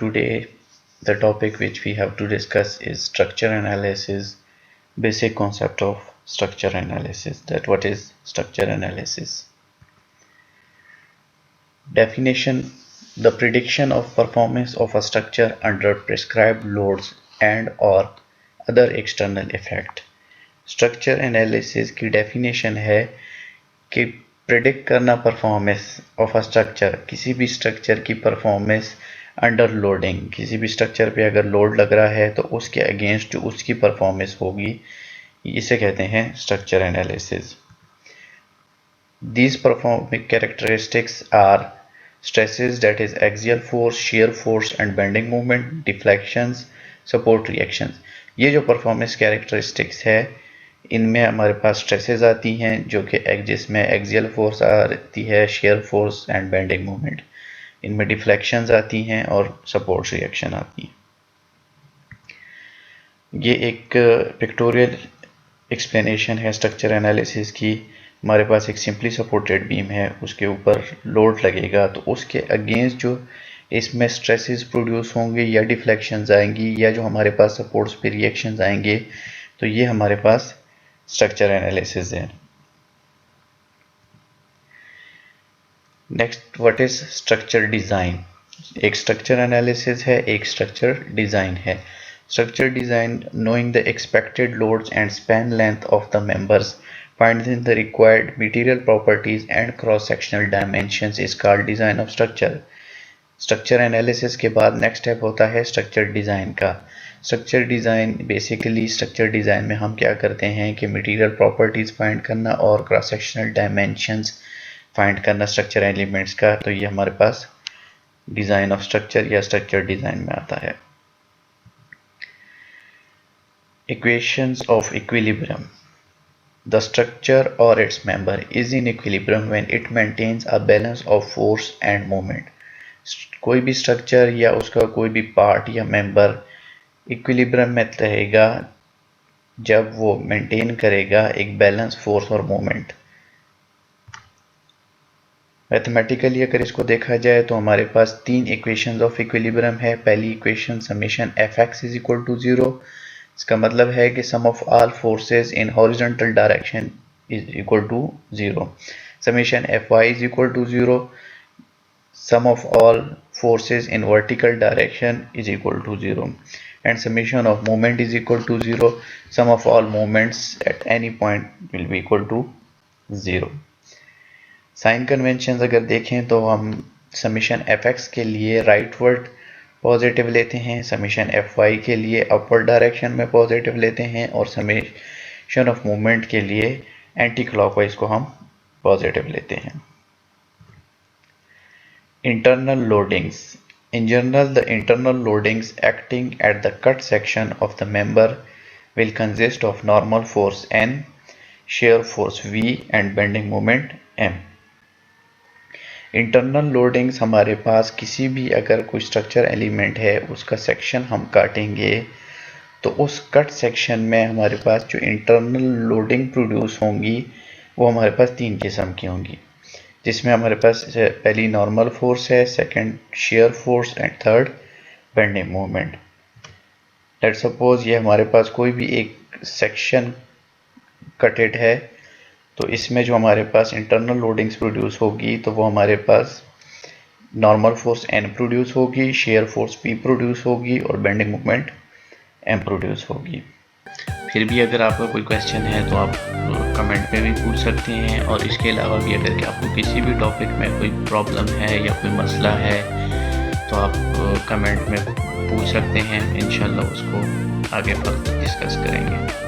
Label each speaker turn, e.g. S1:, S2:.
S1: Today the topic which we have to discuss is structure analysis, basic concept of structure analysis. That what is structure analysis? Definition: the prediction of performance of a structure under prescribed loads and or other external effect. Structure analysis की definition है कि predict करना performance of a structure, किसी भी structure की performance under loading, किसी भी structure पे अगर लोड लग रहा है तो उसके अगेंस्ट जो उसकी परफॉर्मेंस होगी, इसे कहते हैं structure analysis. These performance characteristics are stresses, that is axial force, shear force and bending moment, deflections, support reactions. ये जो परफॉर्मेंस कैरेक्टरिस्टिक्स है इनमें हमारे पास स्ट्रेसेस आती हैं जो कि जिसमें एक्सियल फोर्स आती है, shear force and bending moment. इनमें डिफ्लेक्शंस आती हैं और सपोर्ट रिएक्शन आती हैं. ये एक पिक्टोरियल एक्सप्लेनेशन है स्ट्रक्चर एनालिसिस की. हमारे पास एक सिंपली सपोर्टेड बीम है, उसके ऊपर लोड लगेगा तो उसके अगेंस्ट जो इसमें स्ट्रेसेस प्रोड्यूस होंगे या डिफ्लेक्शंस आएंगी या जो हमारे पास सपोर्ट्स पे रिएक्शंस आएंगे, तो ये हमारे पास स्ट्रक्चर एनालिसिस है. Next, what is structure design? एक स्ट्रक्चर एनालिसिस है, एक स्ट्रक्चर डिज़ाइन है. Structure design: knowing the expected loads and span length of the members, finding the required material properties and cross-sectional dimensions is called design of structure. Structure analysis के बाद next step होता है structure design का. Structure design basically structure design में हम क्या करते हैं कि मटेरियल प्रॉपर्टीज़ फाइंड करना और क्रॉस सेक्शनल डायमेंशंस फाइंड करना स्ट्रक्चर एलिमेंट्स का. तो ये हमारे पास डिज़ाइन ऑफ स्ट्रक्चर या स्ट्रक्चर डिज़ाइन में आता है. Equations of equilibrium: The structure or its member is in equilibrium when it maintains a balance of force and moment. कोई भी स्ट्रक्चर या उसका कोई भी पार्ट या मेंबर इक्विलिब्रियम में रहेगा जब वो मेंटेन करेगा एक बैलेंस फोर्स और मोमेंट. मैथमेटिकली अगर इसको देखा जाए तो हमारे पास तीन इक्वेशंस ऑफ इक्विलिब्रियम है. पहली equation summation fx is equal to 0. इसका मतलब है कि sum of all forces in horizontal direction is equal to 0. Summation fy is equal to 0. Sum of all forces in vertical direction is equal to 0. And summation of moment is equal to 0. Sum of all moments at any point will be equal to 0. Sign convention अगर देखें तो हम summation fx के लिए rightward positive लेते हैं, summation fy के लिए अपवर्ड डायरेक्शन में पॉजिटिव लेते हैं और समेशन ऑफ मूवमेंट के लिए एंटी क्लॉकवाइज को हम पॉजिटिव लेते हैं. Internal loadings: in general the internal loadings acting at the cut section of the member will consist of normal force n, shear force v and bending moment m. Internal loadings हमारे पास किसी भी अगर कोई structure element है उसका section हम काटेंगे तो उस कट सेक्शन में हमारे पास जो इंटरनल लोडिंग प्रोड्यूस होंगी वो हमारे पास तीन किस्म की होंगी, जिसमें हमारे पास पहली नॉर्मल फोर्स है, second shear force and third bending moment. Let's suppose ये हमारे पास कोई भी एक सेक्शन कटेड है तो इसमें जो हमारे पास इंटरनल लोडिंग्स प्रोड्यूस होगी तो वो हमारे पास नॉर्मल फोर्स n प्रोड्यूस होगी, शेयर फोर्स p प्रोड्यूस होगी और बेंडिंग मोमेंट m प्रोड्यूस होगी. फिर भी अगर आपका कोई क्वेश्चन है तो आप कमेंट में भी पूछ सकते हैं, और इसके अलावा भी अगर आपको किसी भी टॉपिक में कोई प्रॉब्लम है या कोई मसला है तो आप कमेंट में पूछ सकते हैं. इंशाल्लाह उसको आगे पर डिस्कस करेंगे.